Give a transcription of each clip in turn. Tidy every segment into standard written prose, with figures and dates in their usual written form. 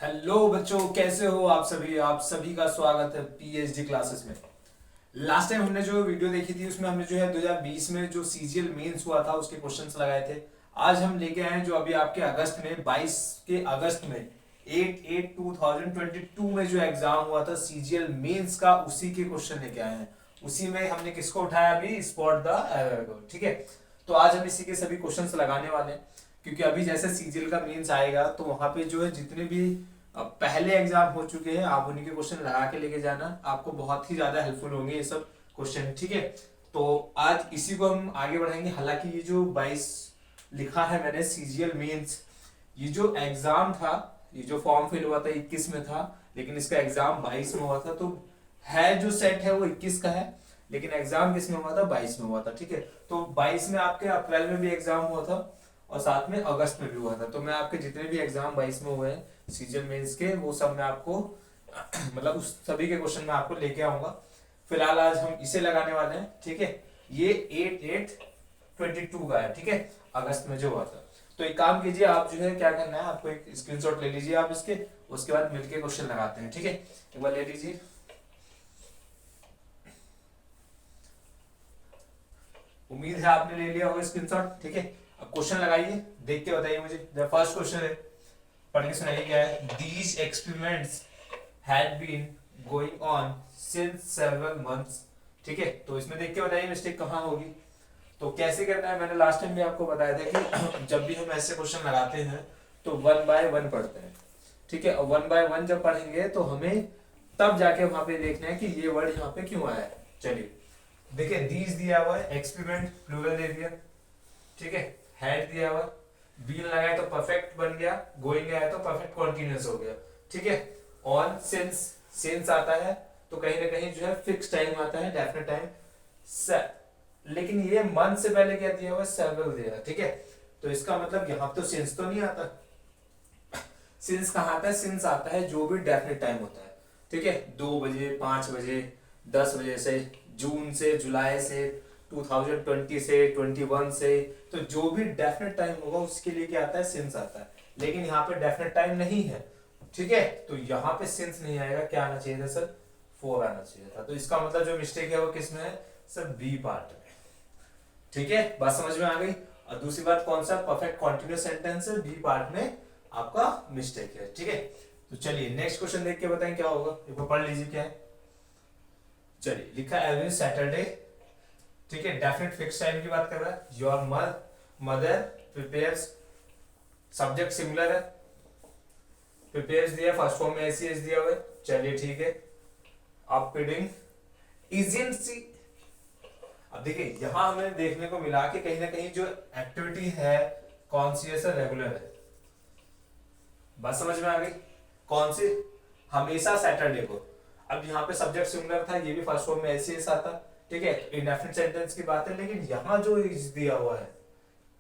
Hello बच्चों, कैसे हो आप सभी का स्वागत है पीएचडी क्लासेस में। लास्ट टाइम हमने जो वीडियो देखी थी उसमें हमने जो है 2020 में जो सीजीएल मेंस हुआ था उसके क्वेश्चंस लगाए थे। आज हम लेके आए हैं जो अभी आपके अगस्त में 22 के अगस्त में 8/8/2022 में जो एग्जाम हुआ था सीजीएल मेंस का, उसी के क्वेश्चन लेके आए हैं। उसी में हमने किसको उठाया अभी, स्पॉट द, ठीक है। तो आज हम इसी के सभी क्वेश्चंस लगाने वाले हैं, क्योंकि अभी जैसे सीजीएल का मेंस आएगा तो वहां पे जो है जितने भी पहले एग्जाम हो चुके हैं आप उन्हीं के क्वेश्चन लगा के लेके जाना, आपको बहुत ही ज्यादा हेल्पफुल होंगे ये सब क्वेश्चन, ठीक है। तो आज इसी को हम आगे बढ़ाएंगे। हालांकि ये जो 22 लिखा है मैंने सीजीएल मेंस, ये जो एग्जाम था, ये जो फॉर्म फिल हुआ था 21 में था, लेकिन इसका एग्जाम 22 में हुआ था। तो है जो सेट है वो 21 का है, लेकिन एग्जाम किस में हुआ था, 22 में हुआ था, ठीक है। तो 22 में आपके अप्रैल में भी एग्जाम हुआ था और साथ में अगस्त में भी हुआ था। तो मैं आपके जितने भी एग्जाम 22 में हुए हैं सीजीएल मेंस के, वो सब मैं आपको मतलब उस सभी के क्वेश्चन मैं आपको लेके आऊंगा। फिलहाल आज हम इसे लगाने वाले हैं, ठीक है। ये 8/8/22 का है, ठीक है, अगस्त में जो हुआ था। तो एक काम कीजिए, आप जो है क्या करना है, आपको एक स्क्रीनशॉट ले लीजिए आप इसके, उसके बाद मिलके क्वेश्चन लगाते हैं, ठीक है। एक बार ले लीजिए। उम्मीद है आपने ले लिया होगा स्क्रीनशॉट, ठीक है। अब क्वेश्चन लगाइए, देख के बताइए मुझे। फर्स्ट क्वेश्चन है, पढ़ के सुनाइए क्या है। These experiments had been going on since several months, ठीक है। तो इसमें देख के बताइए मिस्टेक कहाँ होगी। तो कैसे करना है, मैंने लास्ट टाइम भी आपको बताया था कि जब भी हम ऐसे क्वेश्चन लगाते हैं तो 1 बाय 1 पढ़ते हैं, ठीक है। और 1 बाय 1 जब पढ़ेंगे तो हमें तब जाके वहां पे देखना है कि ये वर्ड यहाँ पे क्यों आया है। चलिए देखिए, दीज दिया हुआ है, एक्सपेरिमेंट प्लूरल दे दिया, ठीक है। हैड दिया हुआ, बीन लगाया तो परफेक्ट बन गया, गोइंग आया तो परफेक्ट कॉन्टिन्यूस हो गया, ठीक है। ऑन सिंस, सिंस आता है तो कहीं ना कहीं जो है फिक्स टाइम आता है, डेफिनेट टाइम। लेकिन ये मंथ से पहले क्या दिया हुआ है, सेवरल दिया, ठीक है। तो इसका मतलब यहाँ तो सिंस तो नहीं आता। सिंस कहाँ आता है, सिंस आता है जो भी डेफिनेट टाइम होता है, ठीक है। 2 बजे, 5 बजे, 10 बजे से, जून से, जुलाई से, 2020 से, 21 से, तो जो भी डेफिनेट टाइम होगा उसके लिए क्या आता है, सिंस आता है। लेकिन यहाँ पे डेफिनेट टाइम नहीं है, ठीक है। तो यहाँ पे सिंस नहीं आएगा, क्या आना चाहिए था सर, फोर आना चाहिए था। तो इसका मतलब जो मिस्टेक है वो किसमें है सर, बी पार्ट में, ठीक है। बात समझ में आ गई। और दूसरी बात कौन सा, परफेक्ट कॉन्टिन्यूस सेंटेंस है, बी पार्ट में आपका मिस्टेक है, ठीक है। तो चलिए नेक्स्ट क्वेश्चन देख के बताएं क्या होगा, एक बार पढ़ लीजिए क्या है। चलिए लिखा एवरी सैटरडे, ठीक है, डेफिनेट फिक्स टाइम की बात कर रहा है। Your mother prepares, subject similar है, प्रिपेयर्स दिया, फर्स्ट फॉर्म में ऐसी एस दिया हुआ है, चलिए ठीक है। आप फीडिंग इजंट सी। अब देखिए यहां हमें देखने को मिला कि कहीं ना कहीं जो एक्टिविटी है कौन सी है सर, रेगुलर है। बात समझ में आ गई, कौन सी, हमेशा सैटरडे को। अब यहाँ पे सब्जेक्ट सिमिलर था, ये भी फर्स्ट फॉर्म में ऐसे आता, ठीक है, इंडेफिनिट सेंटेंस की बात है। लेकिन यहाँ जो इज दिया हुआ है,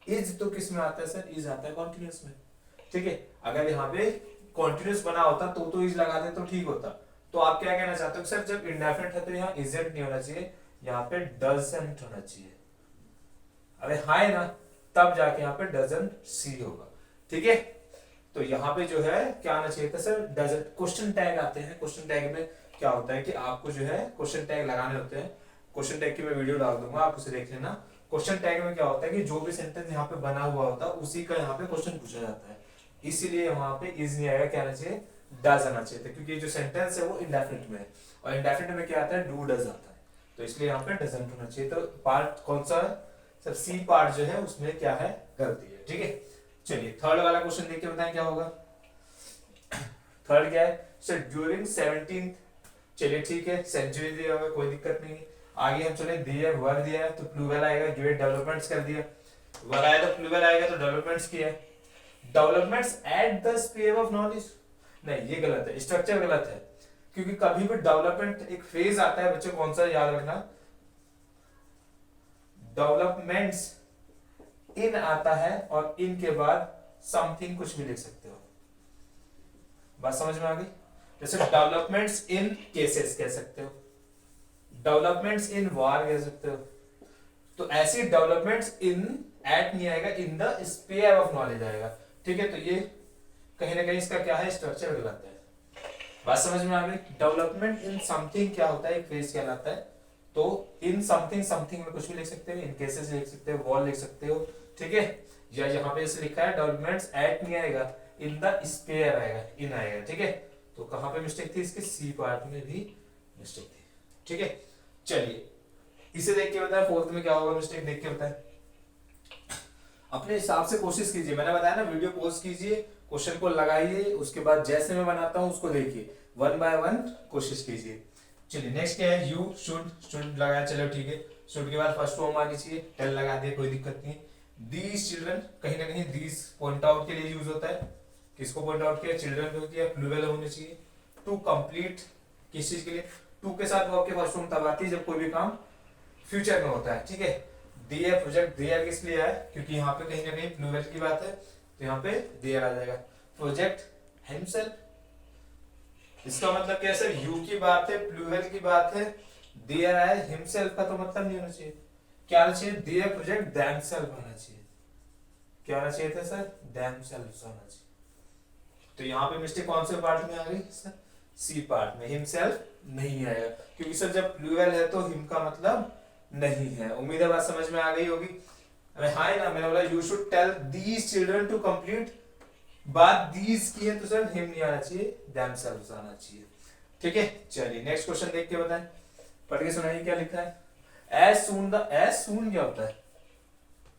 इज तो किस में आता है सर, इज आता है कॉन्टिन्यूस में, ठीक है। अगर यहाँ पे कॉन्टिन्यूस बना होता तो इज लगाते तो ठीक होता। तो आप क्या कहना चाहते हो सर, जब इंडेफिनिट है तो यहाँ इजेंट नहीं होना चाहिए, यहाँ पे डजंट होना चाहिए। अरे हाँ है ना, तब जाके यहाँ पे डजंट सी होगा, ठीक है। तो यहाँ पे जो है क्या आना चाहिए था सर, डजंट। क्वेश्चन टैग आते हैं, क्वेश्चन टैग में क्या होता है कि आपको जो है क्वेश्चन टैग लगाने होते हैं। क्वेश्चन टैग की मैं वीडियो डाल दूंगा, आप उसे देख लेना। क्वेश्चन टैग में क्या होता है कि जो भी सेंटेंस यहाँ पे बना हुआ होता है उसी का यहाँ पे क्वेश्चन पूछा जाता है। इसीलिए वहां पे इज नहीं आएगा, क्या आना चाहिए, डज आना चाहिए था, क्योंकि जो सेंटेंस है वो इंडेफिनिट में है और इंडेफिनिट में क्या आता है, डू डज आता है। तो इसलिए यहाँ पे डजंट होना चाहिए। तो पार्ट कौन सा है सर, सी पार्ट जो है उसमें क्या है, गलती है, ठीक है। चलिए थर्ड वाला क्वेश्चन देख के बताएं क्या होगा। थर्ड क्या है सर, ड्यूरिंग 17th, चलिए ठीक है, सेंचुरी दिया हुआ है, कोई दिक्कत नहीं है। आगे हम चले, दिया वर्क दिया है तो प्लूरल आएगा, ग्रेट डेवलपमेंट्स कर दिया, वर्क आया तो प्लूरल आएगा तो डेवलपमेंट्स किया। Developments at the speed of knowledge, नहीं ये गलत है, स्ट्रक्चर गलत है। क्योंकि कभी भी डेवलपमेंट एक फेज आता है बच्चों, कौन सा याद रखना, डेवलपमेंट्स इन आता है और इन के बाद समथिंग कुछ भी लिख सकते हो। बात समझ में आ गई। जैसे डेवलपमेंट्स इन केसेस कह सकते हो, डेवलपमेंट्स इन वार कह सकते हो। तो ऐसी डेवलपमेंट्स इन एट नहीं आएगा, in the sphere of knowledge आएगा, ठीक है। तो ये कहीं ना कहीं इसका क्या है, स्ट्रक्चर कहलाता है। बात समझ में आ गई। डेवलपमेंट इन समथिंग क्या होता है, एक फेज कहलाता है। तो इन समथिंग, समथिंग में कुछ भी लिख सकते हो, इन केसेस लिख सकते हो, वॉल लिख सकते हो, ठीक है। या यहाँ पे ऐसे लिखा है डेवलपमेंट्स एट नहीं आएगा, इन द स्पेयर आएगा, इन आएगा, ठीक है। तो कहाँ पे मिस्टेक थी, इसके सी पार्ट में भी मिस्टेक थी, ठीक है। चलिए इसे देख के बताया, फोर्थ में क्या होगा, मिस्टेक देख के बताए। अपने हिसाब से कोशिश कीजिए, मैंने बताया ना, वीडियो पॉज कीजिए, क्वेश्चन को लगाइए, उसके बाद जैसे मैं बनाता हूं उसको देखिए, वन बाय वन कोशिश कीजिए। चलिए नेक्स्ट क्या है, यू शुड, शुड लगाया, चलो ठीक है। शुड के बाद फर्स्ट फॉर्म आनी चाहिए, टेल लगा दिया, कोई दिक्कत नहीं। दीज चिल्ड्रन, कहीं ना कहीं दीज पॉइंट आउट के लिए यूज होता है। किसको पॉइंट आउट किया, चिल्ड्रन को किया, प्लूरल होने चाहिए। टू कंप्लीट, किस चीज के लिए, टू के साथ वर्ब के फर्स्ट फॉर्म तब आती है जब कोई भी काम फ्यूचर में होता है, ठीक है। दियर प्रोजेक्ट, दियर किस लिए है, क्योंकि यहाँ पे कहीं ना कहीं प्लूरल की बात है, तो यहाँ पे दियर आ जाएगा। प्रोजेक्ट हिमसेल्फ, इसका मतलब क्या है सर, यू की बात है, प्लूरल की बात है, दियर है, हिमसेल्फ का तो मतलब नहीं होना चाहिए। क्या आना चाहिए, दियर प्रोजेक्ट देमसेल्फ आना चाहिए। क्या आना चाहिए था सर, देमसेल्फ आना चाहिए। तो यहाँ पे मिस्टेक कौन से पार्ट में आ गई सर, सी पार्ट में, हिमसेल्फ नहीं आएगा, क्योंकि सर जब प्लूरल है तो हिम का मतलब नहीं है। उम्मीद है बात समझ में आ गई होगी। अरे हाँ ना, मैंने बोला you should tell these children to complete, बात दीज की है तो सर हिम नहीं आना चाहिए, देमसेल्व्स आना चाहिए, ठीक है। चलिए नेक्स्ट क्वेश्चन देख के बताएं, पढ़ के सुनाइए क्या लिखा है। As soon the, as soon क्या होता है,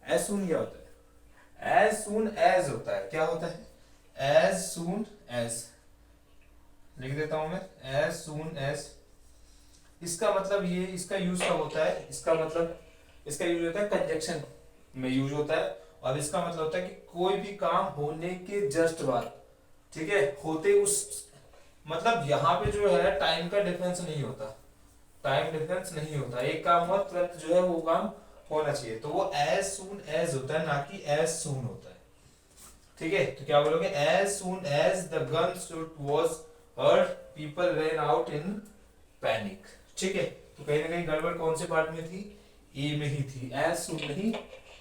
एज सून क्या होता है, एज सून एज होता है, क्या होता है, एज सून एज, लिख देता हूं मैं, एज सून एज। इसका मतलब ये, इसका यूज कब होता है, इसका मतलब इसका यूज होता है कंजक्शन में यूज होता है, और इसका मतलब होता है कि कोई भी काम होने के जस्ट बाद, ठीक है, होते उस, मतलब यहाँ पे जो है टाइम का डिफरेंस नहीं होता, टाइम डिफरेंस नहीं होता, एक काम हुआ तुरंत जो है वो काम होना चाहिए, तो वो एज सून एज होता है, ना कि एज सून होता है, ठीक है। तो क्या बोलोगे, as soon as the gun shot was heard people ran out in panic, ठीक है। तो कहीं ना कहीं गड़बड़ कौन से पार्ट में थी, ए में ही थी, एज सून नहीं,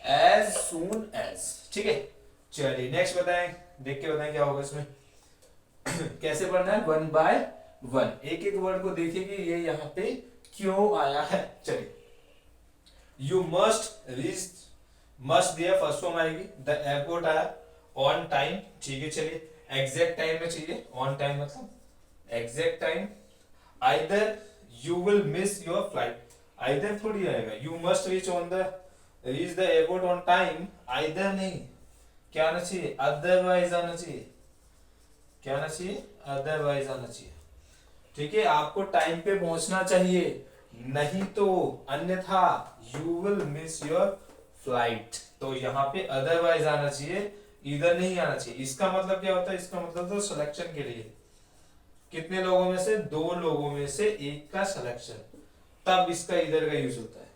एज सून एज, ठीक है। चलिए नेक्स्ट बताएं, देख के बताएं क्या होगा इसमें। कैसे पढ़ना है, वन बाय वन, एक एक वर्ड को देखिए कि ये यहाँ पे क्यों आया है। चलिए, यू मस्ट रीच, मस्ट दिया, फर्स्ट फॉर्म आएगी, द एयरपोर्ट आया, ऑन टाइम, ठीक है। चलिए एग्जैक्ट टाइम में चाहिए, ऑन टाइम मतलब exact time. Either you will miss your flight, either थोड़ी आएगा, you must reach on the, reach the airport on time, either नहीं, क्या आना चाहिए, अदरवाइज आना चाहिए, क्या आना चाहिए, अदरवाइज आना चाहिए, ठीक है। आपको टाइम पे पहुंचना चाहिए, नहीं तो अन्यथा you will miss your flight, तो यहाँ पे अदरवाइज आना चाहिए, इधर नहीं आना चाहिए। इसका मतलब क्या होता है, इसका मतलब तो सिलेक्शन के लिए, कितने लोगों में से, दो लोगों में से एक का सिलेक्शन, तब इसका इधर का यूज होता है,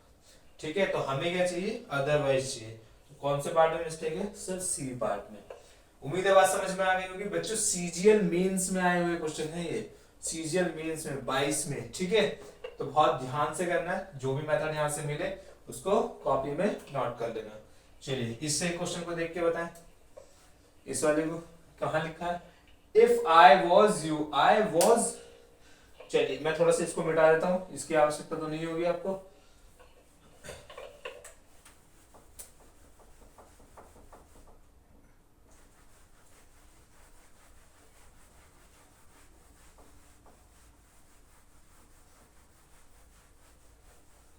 ठीक है। तो हमें क्या चाहिए, अदरवाइज चाहिए। तो कौन से पार्ट में मिस्टेक है सर, सी पार्ट में। उम्मीद है बात समझ में आ गई होगी बच्चों। सीजीएल मेंस में आए हुए क्वेश्चन है ये, सीजीएल मेंस में 22 में, ठीक है। तो बहुत ध्यान से करना है, जो भी मेथड यहाँ से मिले उसको कॉपी में नोट कर लेना। चलिए इससे क्वेश्चन को देख के बताएं, इस वाले को कहाँ लिखा है, if I was you, I was, चलिए मैं थोड़ा सा इसको मिटा देता हूं, इसकी आवश्यकता तो नहीं होगी आपको।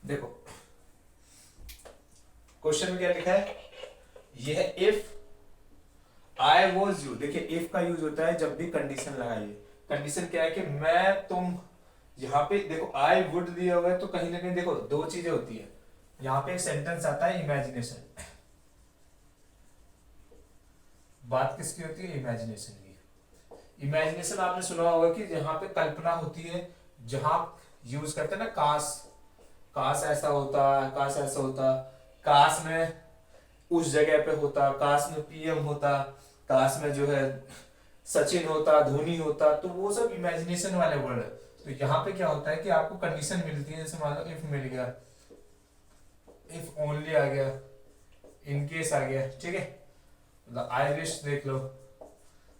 देखो क्वेश्चन में क्या लिखा है, ये है इफ आई वॉज यू। देखिए इफ का यूज होता है जब भी कंडीशन लगाइए, कंडीशन क्या है कि मैं तुम, यहाँ पे देखो आई वुड दिया हुआ है, तो कहीं ना कहीं देखो दो चीजें होती है, यहाँ पे एक सेंटेंस आता है इमेजिनेशन, बात किसकी होती है, इमेजिनेशन की। इमेजिनेशन आपने सुना होगा कि यहाँ पे कल्पना होती है, जहां यूज करते हैं ना काश, काश ऐसा होता, काश ऐसा होता, काश में उस जगह पे होता, काश में पीएम होता, काश में जो है सचिन होता, धोनी होता, तो वो सब इमेजिनेशन वाले वर्ड है। तो यहाँ पे क्या होता है कि आपको कंडीशन मिलती है, जैसे मान लो इफ मिल गया, इफ ओनली आ गया, इन केस आ गया, ठीक है। आई विश देख लो,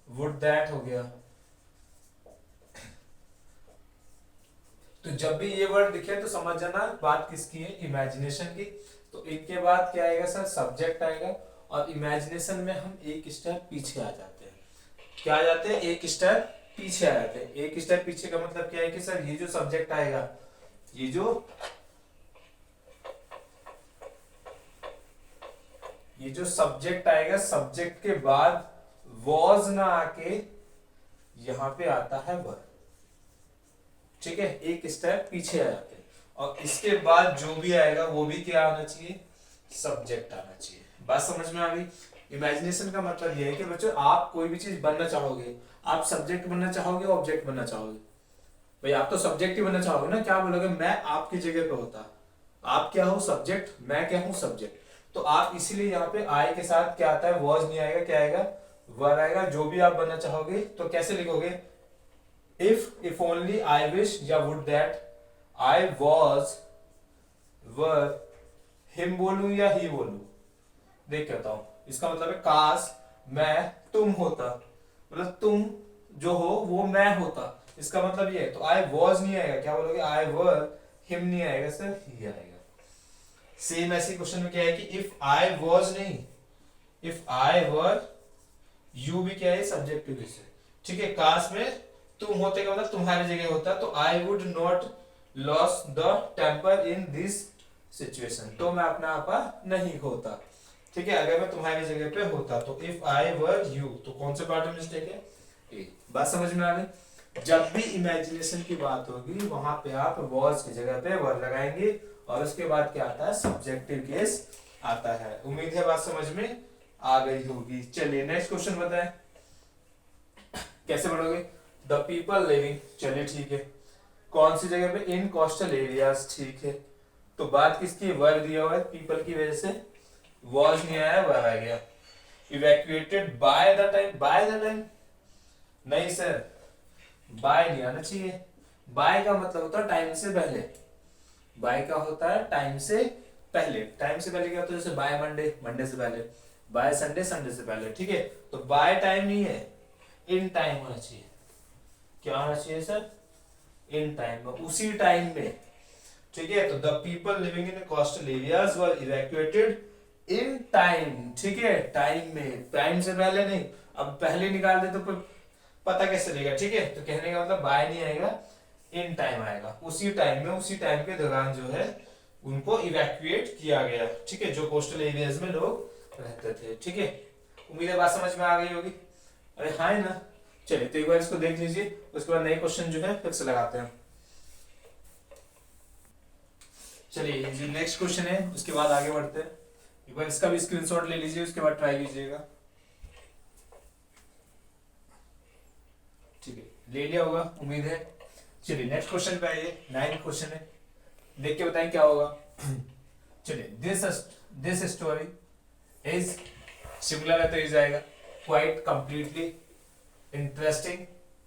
वुड दैट हो गया। तो जब भी ये वर्ड दिखे तो समझ जाना बात किसकी है, इमेजिनेशन की। तो इनके बाद क्या आएगा सर, सब्जेक्ट आएगा। और इमेजिनेशन में हम एक स्टेप पीछे आ जाते हैं। क्या आ जाते हैं, एक स्टेप पीछे आ जाते हैं। एक स्टेप पीछे का मतलब क्या है कि सर ये जो सब्जेक्ट आएगा, ये जो सब्जेक्ट आएगा, सब्जेक्ट के बाद वॉज ना आके यहां पे आता है वर्ब। ठीक है, एक स्टेप पीछे आ जाते हैं। और इसके बाद जो भी आएगा वो भी क्या आना चाहिए, सब्जेक्ट आना चाहिए। बात समझ में आ गई। इमेजिनेशन का मतलब ये है कि बच्चों आप कोई भी चीज बनना चाहोगे, आप सब्जेक्ट बनना चाहोगे, ऑब्जेक्ट बनना चाहोगे। भाई आप तो सब्जेक्ट ही बनना चाहोगे ना, क्या बोलोगे, मैं आपकी जगह पे होता, आप क्या हो, सब्जेक्ट, मैं क्या हूं, सब्जेक्ट। तो आप इसीलिए यहाँ पे आई के साथ क्या आता है, वॉज नहीं आएगा, क्या आएगा, वर्ब आएगा। जो भी आप बनना चाहोगे तो कैसे लिखोगे, if only I wish या would that I was were him बोलूं या he बोलूं। देख के बताऊं, इसका मतलब है काश मैं तुम होता, मतलब तुम जो हो वो मैं होता, इसका मतलब ये है। तो I was नहीं आएगा, क्या बोलोगे, I were him नहीं आएगा सर, he आएगा। सेम ऐसे क्वेश्चन में क्या है कि if I was नहीं, if I were you भी क्या है, सब्जेक्टिव है। ठीक है, काश में तुम होते का मतलब तुम्हारी जगह होता, तो I would not loss the temper in this situation, तो मैं अपना आपा नहीं होता। ठीक है, अगर मैं तुम्हारी जगह पे होता। तो इफ आई वर यू, तो कौन से पार्ट में मिस्टेक है, ए। बात समझ में आ गई। जब भी इमेजिनेशन की बात होगी वहां पे आप वॉज की जगह पे वर लगाएंगे, और उसके बाद क्या आता है, सब्जेक्टिव केस आता है। उम्मीद है बात समझ में आ गई होगी। चलिए नेक्स्ट क्वेश्चन बताएं, कैसे पढ़ोगे, द पीपल लिविंग, चलिए ठीक है। कौन सी जगह पे, इन कोस्टल एरियाज, ठीक है। तो बात किसकी, वर्ब दिया हुआ है, पीपल की वजह से वॉज नहीं आया, वर्ब आ गया। Evacuated by the time, by the time नहीं सर, बाय नहीं आना चाहिए। बाय का मतलब होता है टाइम से पहले, बाय का होता है टाइम से पहले। टाइम से पहले क्या होता है, जैसे बाय मंडे, मंडे से पहले, बाय संडे, संडे से पहले। ठीक है, तो बाय टाइम नहीं है, इन टाइम होना चाहिए। क्या होना चाहिए सर, इन टाइम में, उसी टाइम में। ठीक है, तो the people living in coastal areas were evacuated in time. ठीक है, टाइम में, टाइम से पहले नहीं। अब पहले निकाल दे तो पता कैसे चलेगा। ठीक है, तो कहने का मतलब बाय नहीं आएगा, इन टाइम आएगा, उसी टाइम में, उसी टाइम के दौरान जो है उनको इवैक्यूएट किया गया। ठीक है, जो कोस्टल एरियाज में लोग रहते थे। ठीक है, उम्मीद है बात समझ में आ गई होगी। अरे हाँ है ना। चलिए तो एक बार इसको देख लीजिए, उसके बाद नए क्वेश्चन जो है फिर से लगाते हैं। चलिए जो नेक्स्ट क्वेश्चन है उसके बाद आगे बढ़ते हैं। एक बार इसका भी स्क्रीनशॉट ले लीजिए, उसके बाद ट्राई कीजिएगा। ठीक है, ले लिया होगा उम्मीद है। चलिए नेक्स्ट क्वेश्चन पे आइए, 9th क्वेश्चन है, देख के बताएं क्या होगा। चलिए दिस स्टोरी इज, सिमिलर है तो इज आएगा, क्वाइट कंप्लीटली इंटरेस्टिंग।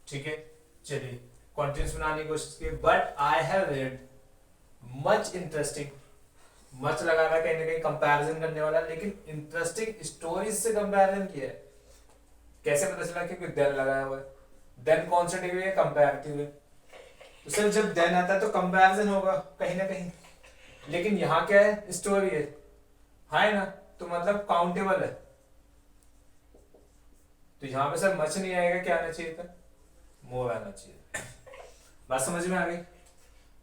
ठीक है, चलिए कॉन्टेंट्स बनाने की कोशिश की, but I have red much interesting. Much लगाना कहीं ना कहीं कंपैरिजन करने वाला, लेकिन इंटरेस्टिंग स्टोरीज से कंपैरिजन किया है। कैसे पता चला, क्योंकि देन लगाया हुआ है। देन कौन सा डिग्री है, कंपैरेटिव है। तो सिर्फ जब देन आता है तो कंपैरिजन होगा कहीं ना कहीं, लेकिन यहाँ क्या है, स्टोरी है ना, तो मतलब काउंटेबल है। तो यहाँ पे सर मच नहीं आएगा, क्या आना चाहिए था, मोर आना चाहिए। बात समझ में आ गई।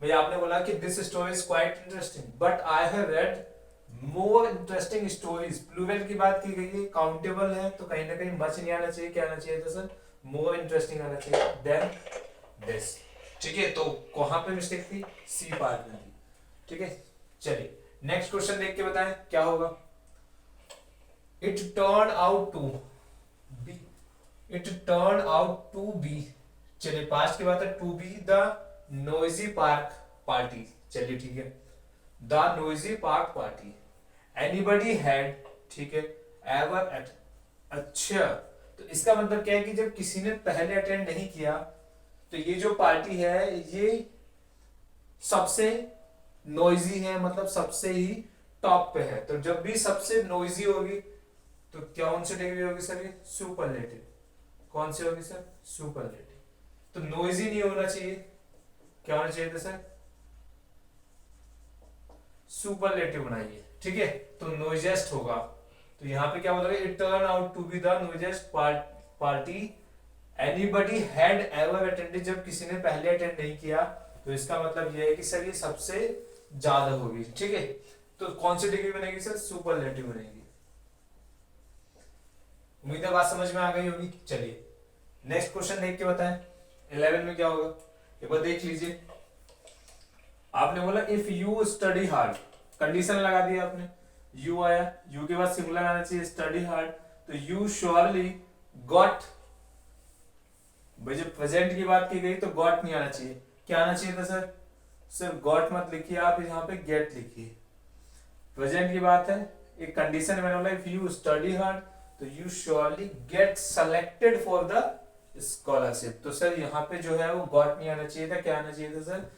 भैया आपने बोला कि this story is quite interesting, but I have read more interesting stories. Plural की बात की गई है, काउंटेबल है, तो कहीं ना कहीं मच नहीं आना चाहिए, क्या आना चाहिए था सर, मोर इंटरेस्टिंग आना चाहिए देन दिस। ठीक है, तो कहां पे मिस्टेक थी, सी पार्ट में थी। ठीक है, चलिए नेक्स्ट क्वेश्चन देख के बताएं क्या होगा। It turn out to be, it turn out to be, चलिए पास्ट की बात है, to be the noisy park party. चलिए ठीक है, the noisy park party anybody had, ठीक है, एवर एट। अच्छा, तो इसका मतलब क्या है कि जब किसी ने पहले अटेंड नहीं किया तो ये जो पार्टी है ये सबसे नोइजी है, मतलब सबसे ही टॉप पे है। तो जब भी सबसे नोइजी होगी तो कौन सी डिग्री होगी सर, ये सुपरलेटिव। कौन सी होगी सर? सुपरलेटिव। तो नोइजी नहीं होना चाहिए, क्या होना चाहिए था सर? सुपरलेटिव बनाइए, ठीक है। तो नोइजेस्ट होगा, तो यहाँ पे क्या बोलोगे? It turn out to be the noisiest party anybody had ever attended, जब किसी ने पहले अटेंड नहीं किया, तो इसका मतलब यह है कि सर ये सबसे ज्यादा होगी, ठीक है। तो कौन सी डिग्री बनेगी सर? सुपरलेटिव बनेगी। उम्मीद है बात समझ में आ गई होगी। चलिए नेक्स्ट क्वेश्चन देख के बताएं 11 में क्या होगा, एक बार देख लीजिए। आपने बोला if you study hard, condition लगा दिया आपने, यू आया, यू के बाद सिंगुलर आना चाहिए, स्टडी हार्ड, तो यू श्योरली गॉट। भाई जब प्रेजेंट की बात की गई तो गॉट नहीं आना चाहिए, क्या आना चाहिए था सर? सर गॉट मत लिखिए आप, यहाँ पे गेट लिखिए। प्रेजेंट की बात है, एक कंडीशन मैंने बोला इफ यू स्टडी हार्ड तो you surely get selected for the scholarship. तो सर यहाँ पे जो है वो गॉट नहीं आना चाहिए था, क्या आना चाहिए था सर?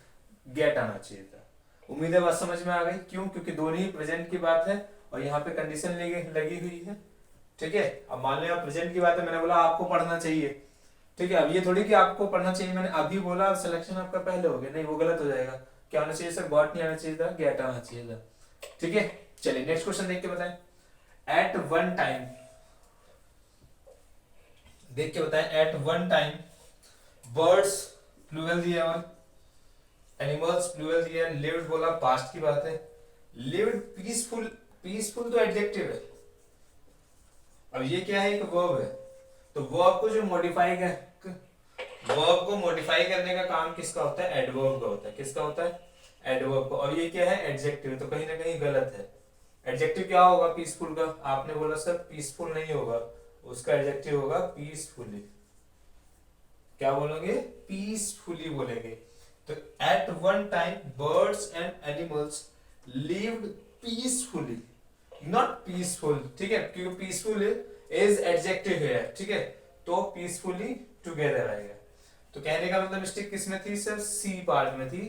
गेट आना चाहिए था। उम्मीद है बात समझ में आ गई। क्यों? क्योंकि दोनों ही प्रेजेंट की बात है और यहाँ पे कंडीशन लगी हुई है, ठीक है। अब मान लो प्रेजेंट की बात है, मैंने बोला आपको पढ़ना चाहिए, ठीक है। अब ये थोड़ी कि आपको पढ़ना चाहिए, मैंने अभी बोला सिलेक्शन आपका पहले हो गया, नहीं वो गलत हो जाएगा। क्या होना चाहिए सर? गॉट नहीं आना चाहिए था, गेट आना चाहिए था, ठीक है। चलिए नेक्स्ट क्वेश्चन देख के बताएं। एट वन टाइम, देख के बताएं। At one time birds plural दिया हुआ, एनिमल्स प्लूरल दिया, लिव्ड बोला, पास्ट की बात है। लिव्ड पीसफुल, पीसफुल तो एडजेक्टिव है। अब ये क्या है? एक वर्ब है, तो वर्ब को जो मॉडिफाई कर, वर्ब को मॉडिफाई करने का काम किसका होता है? एडवर्ब का होता है। किसका होता है? एडवर्ब को। और ये क्या है? एडजेक्टिव, तो कहीं ना कहीं गलत है। एडजेक्टिव क्या होगा पीसफुल का? आपने बोला सर पीसफुल नहीं होगा, उसका एडजेक्टिव होगा पीसफुली। क्या बोलोगे? पीसफुली बोलेंगे। तो at one time birds and animals lived peacefully, not peaceful, ठीक है, क्योंकि पीसफुल इज एडजेक्टिव है, ठीक है। तो पीसफुली टुगेदर आएगा। तो कहने का मतलब मिस्टेक किसमें थी सर? सी पार्ट में थी,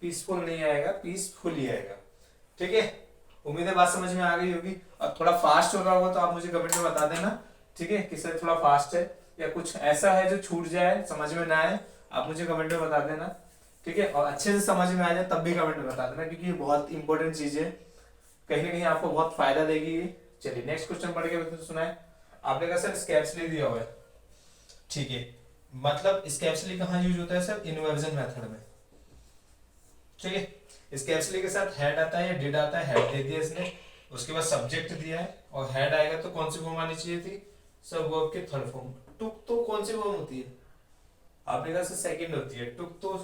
पीसफुल नहीं आएगा, पीसफुली आएगा, ठीक है। उम्मीद है बात समझ में आ गई होगी। और थोड़ा फास्ट हो रहा होगा तो आप मुझे कमेंट में बता देना, ठीक है, कि सर थोड़ा फास्ट है या कुछ ऐसा है जो छूट जाए, समझ में ना आए, आप मुझे कमेंट में बता देना, ठीक है। और अच्छे से समझ में आ जाए तब भी कमेंट में बता देना, क्योंकि ये बहुत इंपॉर्टेंट चीज है, कहीं ना कहीं आपको बहुत फायदा देगी ये। चलिए नेक्स्ट क्वेश्चन पढ़ के सुनाए। आपने कहा सर स्कैप्सुली दिया हुआ है, ठीक है, मतलब स्कैप्सुली कहाँ यूज होता है सर? इन्वर्जन मेथड में, ठीक है। स्कैप्सुली के साथ हेड आता है या डिड आता है, हेड दे दिया इसने, उसके बाद सब्जेक्ट दिया है और हेड आएगा तो कौन सी फॉर्म आनी चाहिए थी? सब वर्ब के थर्ड फॉर्म। टुक तो कौन सी फॉर्म होती है? आपने कहा सर सेकंड होती है। टुक तो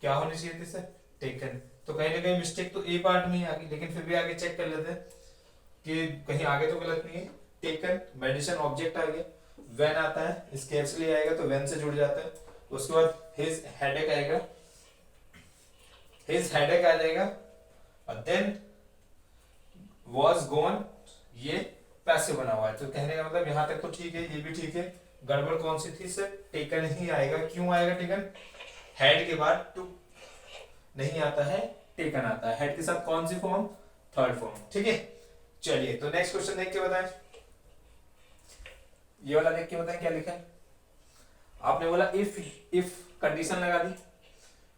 क्या होनी चाहिए थी सर? टेकन। तो कहीं ना कहीं मिस्टेक तो ए पार्ट में ही आ गई, लेकिन फिर भी आगे चेक कर लेते हैं कि कहीं आगे तो गलत नहीं है। टेकन, मेडिसिन ऑब्जेक्ट आ गया, व्हेन आता है, स्कैर्सली आएगा तो व्हेन से जुड़ जाता है, उसके बाद हिज हेडेक आएगा, हिज हेडेक आ जाएगा, और देन वाज गॉन, ये पैसिव बना हुआ है। तो कहने का मतलब यहां तक तो ठीक है, ये भी ठीक है। गड़बड़ कौन सी थी सर? टेकन ही आएगा। क्यों आएगा टेकन? हेड के बाद टू नहीं आता है, टेकन आता है। हेड के साथ कौन सी फॉर्म? थर्ड फॉर्म, ठीक है। चलिए तो नेक्स्ट क्वेश्चन देख के बताएं। ये वाला देख के बताएं क्या लिखा है। आपने बोला इफ कंडीशन लगा दी,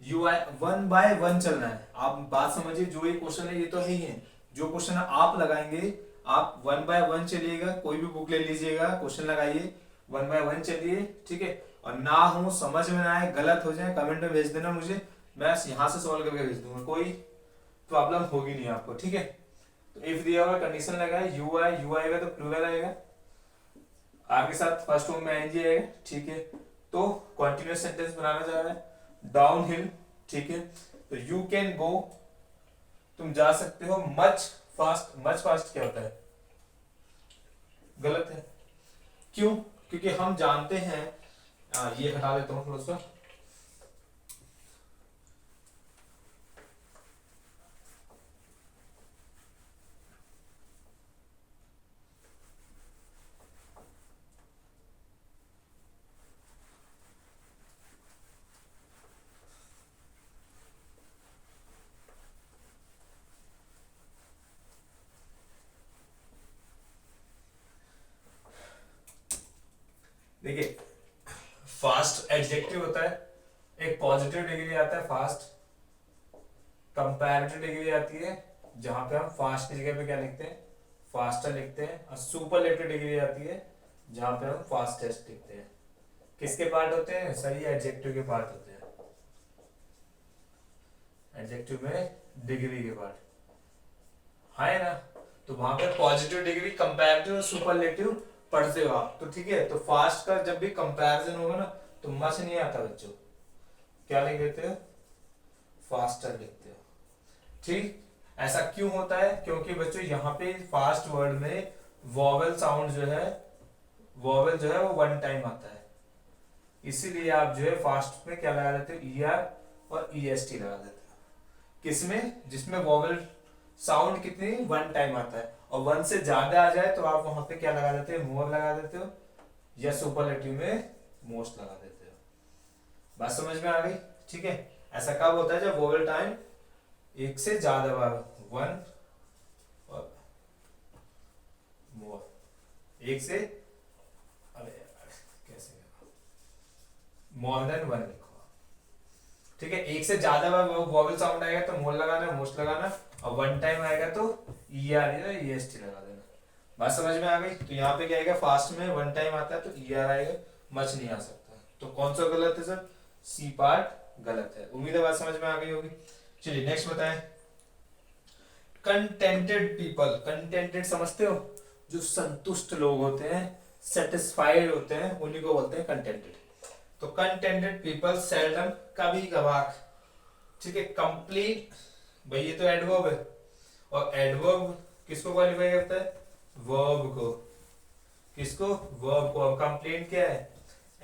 U I one by one चलना है। आप बात समझिए, जो ये क्वेश्चन है ये तो है ही है, जो क्वेश्चन आप लगाएंगे आप वन बाय वन चलिएगा, कोई भी बुक ले लीजिएगा, क्वेश्चन लगाइए, वन बाय वन चलिए, ठीक है। और ना हो, समझ में ना आए, गलत हो जाए, कमेंट में भेज देना मुझे, मैं यहाँ से सॉल्व करके भेज दूंगा, कोई प्रॉब्लम होगी नहीं आपको, ठीक है। तो इफ दिया हुआ कंडीशन लगाए, यू आएगा तो प्लूरल आएगा, आर के साथ फर्स्ट फॉर्म में आएंगे आएगा, ठीक है। तो कॉन्टिन्यूअस सेंटेंस बनाना चाह रहा है। डाउन हिल, ठीक है, तो यू कैन गो, तुम जा सकते हो। मच फास्ट, मच फास्ट क्या होता है? गलत है। क्यों? क्योंकि हम जानते हैं, ये हटा देता हूं थोड़ा सा, देखिए एडजेक्टिव होता है, एक पॉजिटिव डिग्री आता है फास्ट, कंपैरेटिव डिग्री आती है जहां पे हम फास्ट की जगह पे क्या लिखते हैं, फास्टर लिखते हैं, और सुपरलेटिव डिग्री आती है जहां पे हम फास्टेस्ट लिखते हैं। किसके पार्ट होते हैं, सही एडजेक्टिव के पार्ट होते हैं, एडजेक्टिव में डिग्री के पार्ट, है ना। तो वहां पे पॉजिटिव डिग्री, कंपैरेटिव और सुपरलेटिव पढ़ते हो आप, तो ठीक है। तो फास्ट का जब भी कंपैरिजन होगा ना तो मच नहीं आता बच्चों, क्या लिख देते हो, फास्टर लिखते हो, ठीक। ऐसा क्यों होता है, क्योंकि बच्चों यहाँ पे फास्ट वर्ड में वॉवेल साउंड जो है, वॉवेल जो है वो वन टाइम आता है, इसीलिए आप जो है फास्ट में क्या लगा देते हो, ई आर और ई एस टी लगा देते हो। किसमें, जिसमें वॉवेल साउंड कितनी वन टाइम आता है, और वन से ज्यादा आ जाए तो आप वहां पे क्या लगा देते हो, मोर लगा देते हो, या सुपरलेटिव में मोस्ट लगा देते हो। बात समझ में आ गई, ठीक है। ऐसा कब होता है, जब वोवेल टाइम एक से ज्यादा बार, वन और मोर, एक से, अरे कैसे मोर देन वन लिखो, ठीक है। एक से ज्यादा बार वोवेल साउंड आएगा तो मोर लगाना, मोस्ट लगाना, और वन टाइम आएगा तो ई आर या ई एस टी लगा देना। बात समझ में आ गई। तो यहाँ पे क्या आएगा, फास्ट में वन टाइम आता है तो ई आर आएगा, मच नहीं आ सकता। तो कौन सा गलत है सर, सी पार्ट गलत है। उम्मीद है बात समझ में आ गई होगी। चलिए नेक्स्ट बताएं, कंटेंटेड पीपल, कंटेंटेड समझते हो, जो संतुष्ट लोग होते हैं, सेटिस्फाइड होते हैं, उन्हीं को बोलते हैं कंटेंटेड। तो कंटेंटेड पीपल सेल्डम, कभी कभार, ठीक है। कंप्लीट, भाई ये तो एडवर्ब है, और एडवर्ब किसको क्वालिफाई करता है, वर्ब को, किसको, वर्ब को। कंप्लेंट क्या है,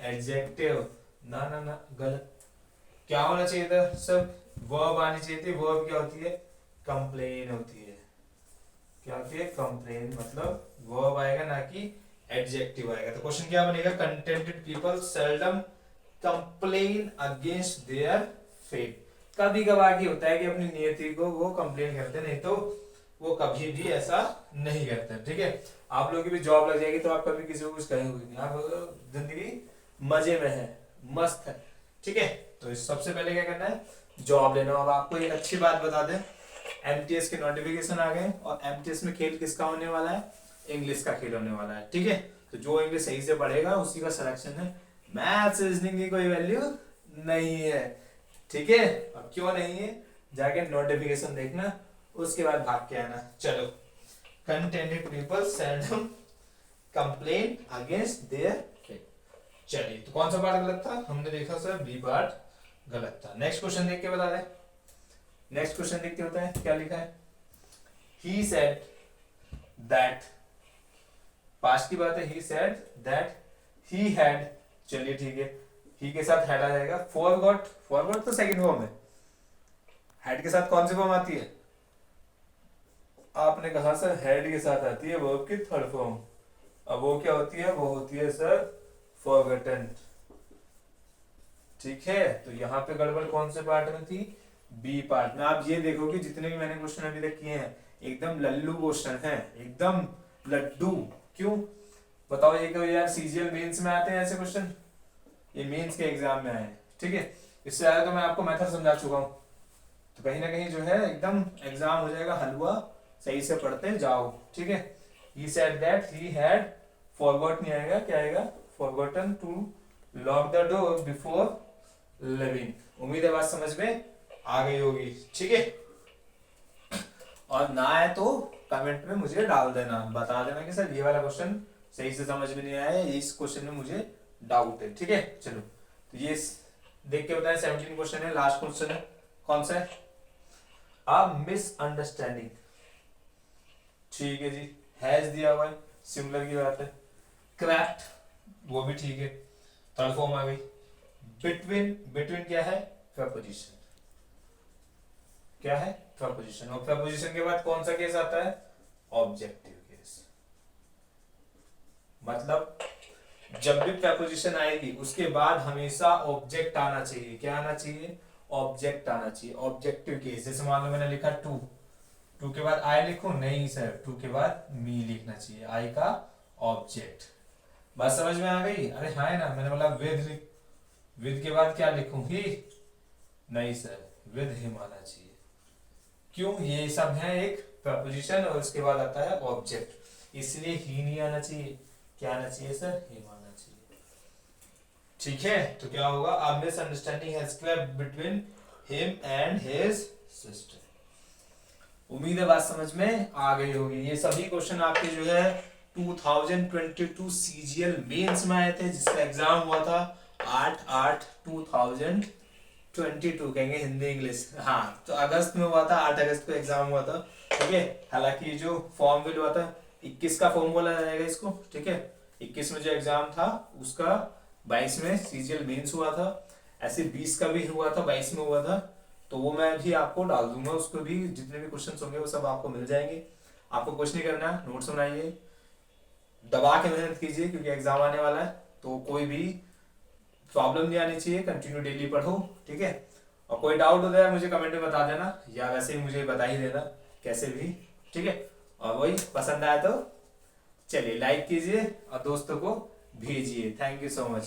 एडजेक्टिव, ना ना ना गलत, क्या होना चाहिए था सब, वर्ब आनी चाहिए थी। वर्ब क्या होती है, कंप्लेन होती है, क्या होती है, कंप्लेन, मतलब वर्ब आएगा ना कि एडजेक्टिव आएगा। तो क्वेश्चन क्या बनेगा, contented people seldom complain against their fate. कभी कभार की होता है कि अपनी नियति को वो कंप्लेन करते, नहीं तो वो कभी भी ऐसा नहीं करते, ठीक है। आप लोगों की भी जॉब लग जाएगी तो आप कभी किसी को कुछ कहेंगे नहीं, आप जिंदगी मजे में है, मस्त है, ठीक है। तो सबसे पहले क्या करना है, जॉब लेना। अब आपको एक अच्छी बात बता दें, एमटीएस के नोटिफिकेशन आ गए, और एमटीएस में खेल किसका होने वाला है, इंग्लिश का खेल होने वाला है, ठीक है। तो जो इंग्लिश सही से पढ़ेगा उसी का सिलेक्शन है, मैथ्स रीजनिंग की कोई वैल्यू नहीं है, ठीक है। अब क्यों नहीं है, जाके नोटिफिकेशन देखना, उसके बाद भाग के आना। चलो, contented people seldom complain against their fate. चलिए, तो कौन सा पार्ट गलत था, हमने देखा सर बी पार्ट गलत था। नेक्स्ट क्वेश्चन देख के बता दें, नेक्स्ट क्वेश्चन देखते होता है क्या लिखा है, ही सेड दैट, पास्ट की बात है, he said that he had, चलिए ठीक है, ही के साथ हैड आ जाएगा। फॉरगॉट, फॉरगॉट तो सेकंड फॉर्म है, हैड के साथ कौन सी फॉर्म आती है, आपने कहा सर हैड के साथ आती है वर्ब की थर्ड फॉर्म। अब वो क्या होती है, वो होती है सर फॉरगॉटन, ठीक है। तो यहाँ पे गड़बड़ कौन से पार्ट में थी, बी पार्ट में। आप ये देखो कि जितने भी मैंने क्वेश्चन अभी तक किए हैं एकदम लल्लू क्वेश्चन है, एकदम लड्डू। क्यों बताओ, ये क्यों यार, सीजीएल मेंस में आते हैं ऐसे क्वेश्चन, ये मेंस के एग्जाम में आए, ठीक है। इससे ज्यादा तो मैं आपको मेथड समझा चुका हूँ, तो कहीं ना कहीं जो है एकदम एग्जाम हो जाएगा हलवा, सही से पढ़ते जाओ, ठीक है। he said that he had forgot, नहीं आएगा, क्या आएगा, forgotten to lock the door before leaving। उम्मीद है बात समझ में आ गई होगी, ठीक है। और ना आए तो कमेंट में मुझे डाल देना, बता देना कि सर ये वाला क्वेश्चन सही से समझ में नहीं आया, इस क्वेश्चन में मुझे डाउट है, ठीक है। चलो, तो ये देख के बताएं, 17 क्वेश्चन है, लास्ट क्वेश्चन है, कौन सा है, अ मिसअंडरस्टैंडिंग, ठीक है जी, हैज दिया हुआ है, सिमिलर की बात है। क्रैफ्ट, वो भी ठीक है, थर्ड फॉर्म आ गई। बिटवीन, बिटवीन क्या है, प्रपोजिशन, क्या है, प्रपोजिशन, और प्रपोजिशन के बाद कौन सा केस आता है, ऑब्जेक्टिव केस। मतलब जब भी प्रपोजिशन आएगी उसके बाद हमेशा ऑब्जेक्ट आना चाहिए, क्या आना चाहिए, ऑब्जेक्ट आना चाहिए, ऑब्जेक्टिव केस। जैसे मान लो मैंने लिखा टू, टू के बाद आई लिखूं, नहीं सर, टू के बाद मी लिखना चाहिए, आई का ऑब्जेक्ट। बात समझ में आ गई, अरे हाँ है ना, मैंने बोला विद, विद के बाद क्या लिखूं? ही? नहीं सर, विद हिम आना चाहिए। क्यों? ये सब है एक प्रपोजिशन और उसके बाद आता है ऑब्जेक्ट, इसलिए ही नहीं आना चाहिए। क्या आना चाहिए सर? हिम आना चाहिए। ठीक है, तो क्या होगा? अ misunderstanding has cleft between him and his sister. उम्मीद है बात समझ में आ गई होगी। ये सभी क्वेश्चन आपके जो है 2022 सीजीएल मेंस में आए थे, जिसका एग्जाम हुआ था 8/8/2022, कहेंगे हिंदी इंग्लिश। हाँ, तो अगस्त में हुआ था, 8 अगस्त को एग्जाम हुआ था। ठीक है, हालांकि जो फॉर्म फिल हुआ था 21 का फॉर्म बोला जाएगा इसको। ठीक है, 21 में जो एग्जाम था उसका 22 में सीजीएल मेंस हुआ था। ऐसे 20 का भी हुआ था, 22 में हुआ था। तो वो मैं भी आपको डाल दूंगा, उसको भी जितने भी क्वेश्चंस होंगे वो सब आपको मिल जाएंगे। आपको कुछ नहीं करना, नोट्स बनाइए, दबा के मेहनत कीजिए, क्योंकि एग्जाम आने वाला है। तो कोई भी प्रॉब्लम नहीं आनी चाहिए, कंटिन्यू डेली पढ़ो। ठीक है, और कोई डाउट होता है मुझे कमेंट में बता देना, या वैसे ही मुझे बता ही देना, कैसे भी। ठीक है, और वही पसंद आया तो चलिए लाइक कीजिए और दोस्तों को भेजिए। Thank you so much.